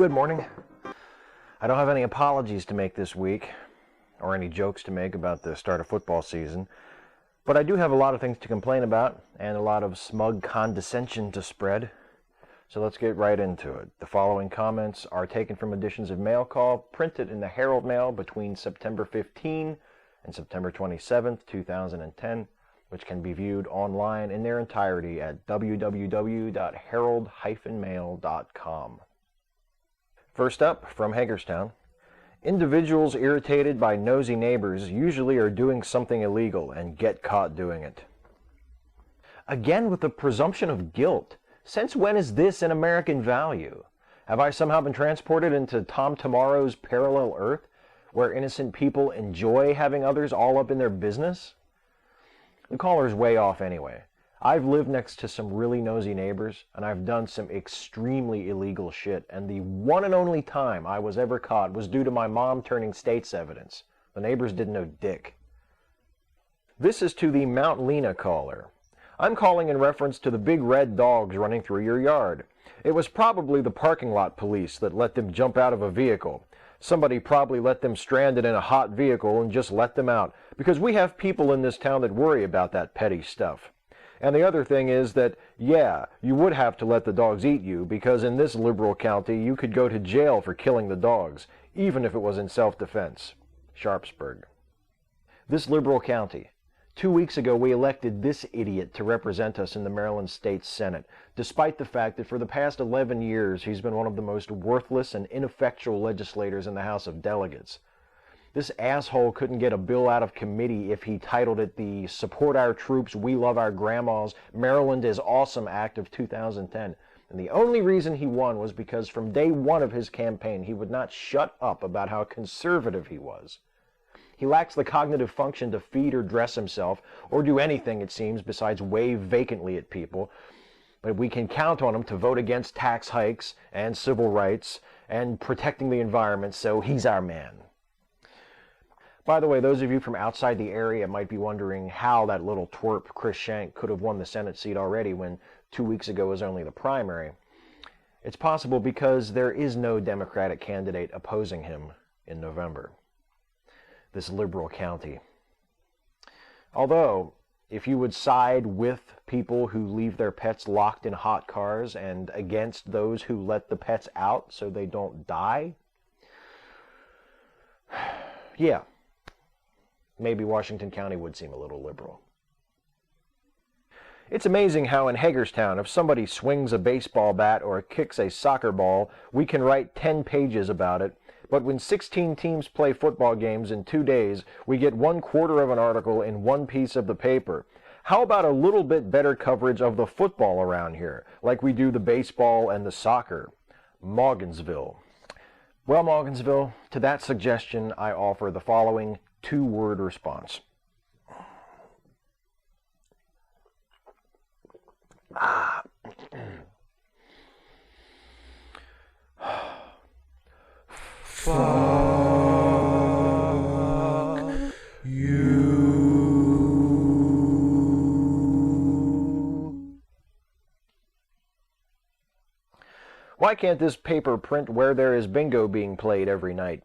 Good morning. I don't have any apologies to make this week, or any jokes to make about the start of football season, but I do have a lot of things to complain about, and a lot of smug condescension to spread. So let's get right into it. The following comments are taken from editions of Mail Call, printed in the Herald-Mail between September 15 and September 27, 2010, which can be viewed online in their entirety at www.herald-mail.com. First up, from Hagerstown. Individuals irritated by nosy neighbors usually are doing something illegal and get caught doing it. Again with the presumption of guilt. Since when is this an American value? Have I somehow been transported into Tom Tomorrow's parallel Earth, where innocent people enjoy having others all up in their business? The caller's way off anyway. I've lived next to some really nosy neighbors, and I've done some extremely illegal shit, and the one and only time I was ever caught was due to my mom turning state's evidence. The neighbors didn't know dick. This is to the Mount Lena caller. I'm calling in reference to the big red dogs running through your yard. It was probably the parking lot police that let them jump out of a vehicle. Somebody probably let them stranded in a hot vehicle and just let them out, because we have people in this town that worry about that petty stuff. And the other thing is that, yeah, you would have to let the dogs eat you, because in this liberal county you could go to jail for killing the dogs, even if it was in self-defense. Sharpsburg. This liberal county. 2 weeks ago we elected this idiot to represent us in the Maryland State Senate, despite the fact that for the past 11 years he's been one of the most worthless and ineffectual legislators in the House of Delegates. This asshole couldn't get a bill out of committee if he titled it the Support Our Troops, We Love Our Grandmas, Maryland is Awesome Act of 2010. And the only reason he won was because from day one of his campaign he would not shut up about how conservative he was. He lacks the cognitive function to feed or dress himself, or do anything, it seems, besides wave vacantly at people. But we can count on him to vote against tax hikes and civil rights and protecting the environment, so he's our man. By the way, those of you from outside the area might be wondering how that little twerp Chris Schenck could have won the Senate seat already when 2 weeks ago was only the primary. It's possible because there is no Democratic candidate opposing him in November. This liberal county. Although, if you would side with people who leave their pets locked in hot cars and against those who let the pets out so they don't die, yeah, maybe Washington County would seem a little liberal. It's amazing how in Hagerstown, if somebody swings a baseball bat or kicks a soccer ball, we can write 10 pages about it. But when 16 teams play football games in 2 days, we get 1/4 of an article in one piece of the paper. How about a little bit better coverage of the football around here, like we do the baseball and the soccer? Morgansville. Well, Morgansville, to that suggestion I offer the following 2-word response. Fuck you. Why can't this paper print where there is bingo being played every night?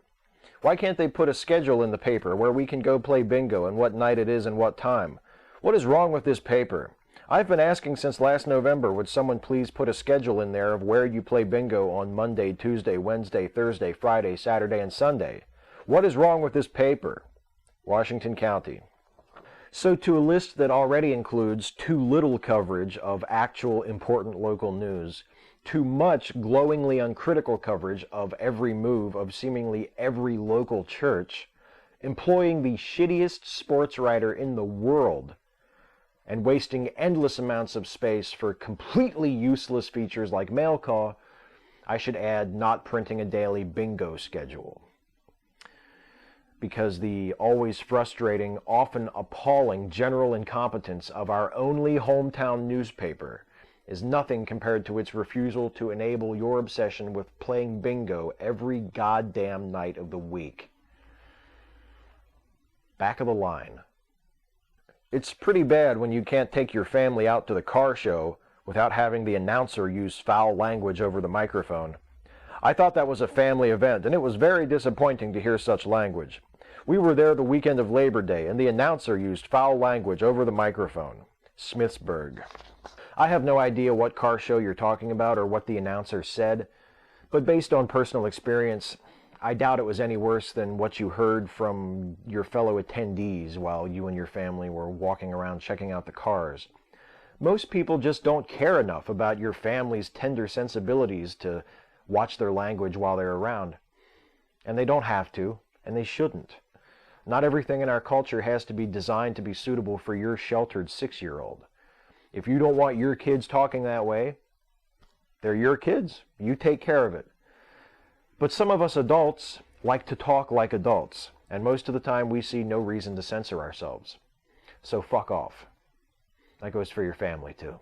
Why can't they put a schedule in the paper where we can go play bingo and what night it is and what time? What is wrong with this paper? I've been asking since last November, would someone please put a schedule in there of where you play bingo on Monday, Tuesday, Wednesday, Thursday, Friday, Saturday, and Sunday? What is wrong with this paper? Washington County. So to a list that already includes too little coverage of actual important local news, too much glowingly uncritical coverage of every move of seemingly every local church, employing the shittiest sports writer in the world, and wasting endless amounts of space for completely useless features like mail call, I should add not printing a daily bingo schedule. Because the always frustrating, often appalling general incompetence of our only hometown newspaper is nothing compared to its refusal to enable your obsession with playing bingo every goddamn night of the week. Back of the line. It's pretty bad when you can't take your family out to the car show without having the announcer use foul language over the microphone. I thought that was a family event, and it was very disappointing to hear such language. We were there the weekend of Labor Day, and the announcer used foul language over the microphone. Smithsburg. I have no idea what car show you're talking about or what the announcer said, but based on personal experience, I doubt it was any worse than what you heard from your fellow attendees while you and your family were walking around checking out the cars. Most people just don't care enough about your family's tender sensibilities to watch their language while they're around. And they don't have to, and they shouldn't. Not everything in our culture has to be designed to be suitable for your sheltered 6-year-old. If you don't want your kids talking that way, they're your kids. You take care of it. But some of us adults like to talk like adults, and most of the time we see no reason to censor ourselves. So fuck off. That goes for your family, too.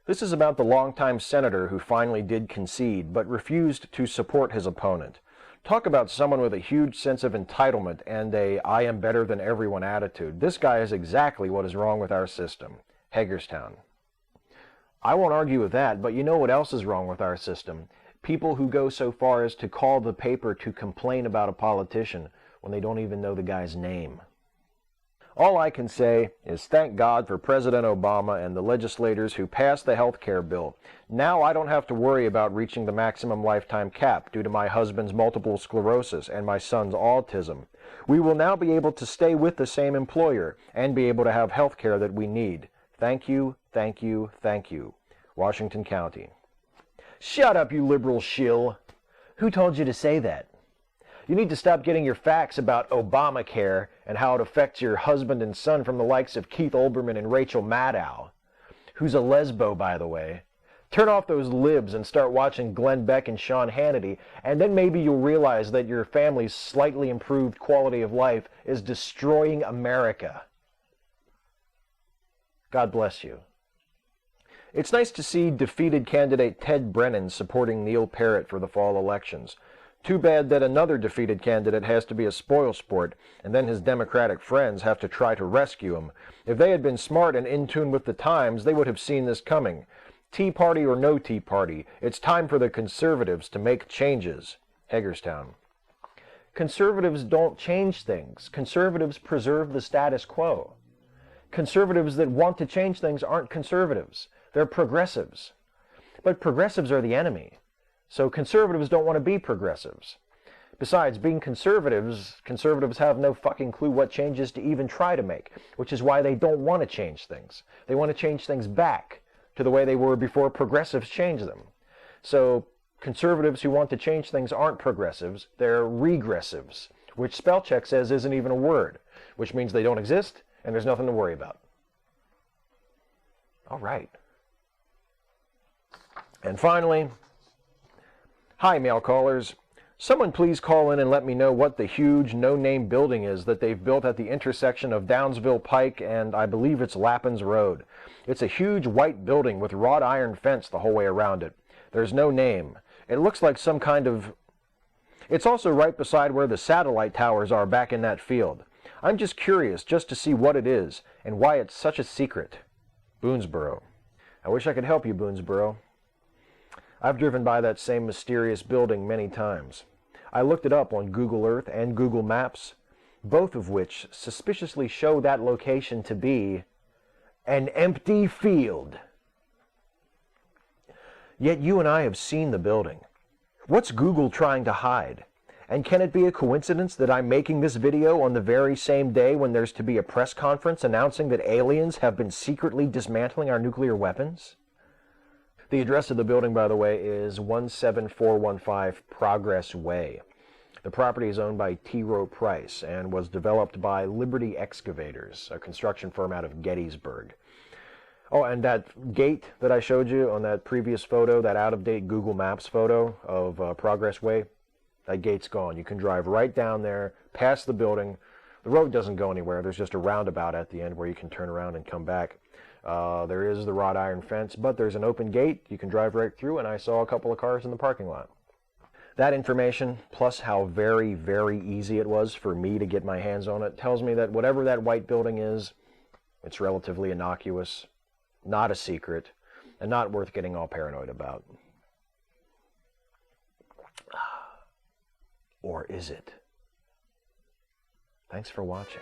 This is about the longtime senator who finally did concede, but refused to support his opponent. Talk about someone with a huge sense of entitlement and a I am better than everyone attitude. This guy is exactly what is wrong with our system. Hagerstown. I won't argue with that, but you know what else is wrong with our system? People who go so far as to call the paper to complain about a politician when they don't even know the guy's name. All I can say is thank God for President Obama and the legislators who passed the health care bill. Now I don't have to worry about reaching the maximum lifetime cap due to my husband's multiple sclerosis and my son's autism. We will now be able to stay with the same employer and be able to have health care that we need. Thank you, thank you, thank you. Washington County. Shut up, you liberal shill. Who told you to say that? You need to stop getting your facts about Obamacare and how it affects your husband and son from the likes of Keith Olbermann and Rachel Maddow, who's a lesbo, by the way. Turn off those libs and start watching Glenn Beck and Sean Hannity, and then maybe you'll realize that your family's slightly improved quality of life is destroying America. God bless you. It's nice to see defeated candidate Ted Brennan supporting Neil Parrott for the fall elections. Too bad that another defeated candidate has to be a spoilsport, and then his Democratic friends have to try to rescue him. If they had been smart and in tune with the times, they would have seen this coming. Tea Party or no Tea Party, it's time for the conservatives to make changes. Hagerstown. Conservatives don't change things. Conservatives preserve the status quo. Conservatives that want to change things aren't conservatives. They're progressives. But progressives are the enemy. So conservatives don't want to be progressives. Besides, being conservatives have no fucking clue what changes to even try to make, which is why they don't want to change things. They want to change things back to the way they were before progressives changed them. So conservatives who want to change things aren't progressives, they're regressives, which spell check says isn't even a word, which means they don't exist and there's nothing to worry about. All right. And finally, hi, mail callers. Someone please call in and let me know what the huge no-name building is that they've built at the intersection of Downsville Pike and I believe it's Lappins Road. It's a huge white building with wrought iron fence the whole way around it. There's no name. It looks like some kind of... It's also right beside where the satellite towers are back in that field. I'm just curious just to see what it is and why it's such a secret. Boonesboro. I wish I could help you, Boonesboro. I've driven by that same mysterious building many times. I looked it up on Google Earth and Google Maps, both of which suspiciously show that location to be an empty field. Yet you and I have seen the building. What's Google trying to hide? And can it be a coincidence that I'm making this video on the very same day when there's to be a press conference announcing that aliens have been secretly dismantling our nuclear weapons? The address of the building, by the way, is 17415 Progress Way. The property is owned by T. Rowe Price and was developed by Liberty Excavators, a construction firm out of Gettysburg. Oh, and that gate that I showed you on that previous photo, that out-of-date Google Maps photo of Progress Way, that gate's gone. You can drive right down there, past the building. The road doesn't go anywhere. There's just a roundabout at the end where you can turn around and come back. There is the wrought iron fence, but there's an open gate. You can drive right through, and I saw a couple of cars in the parking lot. That information, plus how very, very easy it was for me to get my hands on it, tells me that whatever that white building is, it's relatively innocuous, not a secret, and not worth getting all paranoid about. Or is it? Thanks for watching.